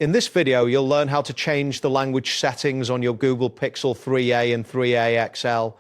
In this video, you'll learn how to change the language settings on your Google Pixel 3a and 3a XL.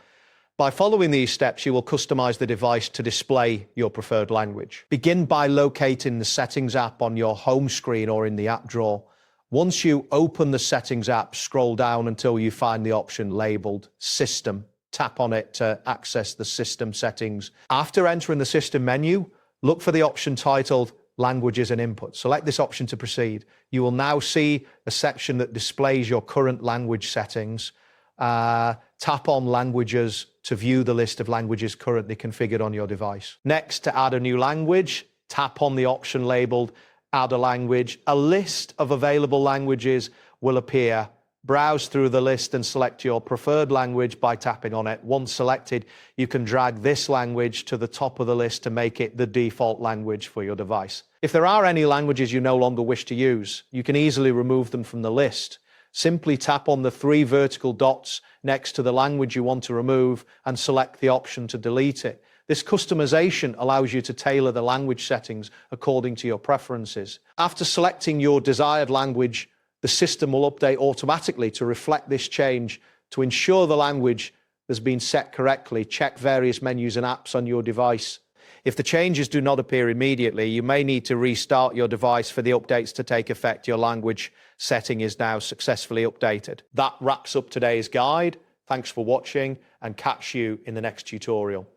By following these steps, you will customize the device to display your preferred language. Begin by locating the Settings app on your home screen or in the app drawer. Once you open the Settings app, scroll down until you find the option labeled System. Tap on it to access the system settings. After entering the system menu, look for the option titled Languages and Input. Select this option to proceed. You will now see a section that displays your current language settings. Tap on Languages to view the list of languages currently configured on your device. Next, to add a new language, tap on the option labeled Add a Language. A list of available languages will appear. Browse through the list and select your preferred language by tapping on it. Once selected, you can drag this language to the top of the list to make it the default language for your device. If there are any languages you no longer wish to use, you can easily remove them from the list. Simply tap on the 3 vertical dots next to the language you want to remove and select the option to delete it. This customization allows you to tailor the language settings according to your preferences. After selecting your desired language, the system will update automatically to reflect this change. To ensure the language has been set correctly, check various menus and apps on your device. If the changes do not appear immediately, you may need to restart your device for the updates to take effect. Your language setting is now successfully updated. That wraps up today's guide. Thanks for watching and catch you in the next tutorial.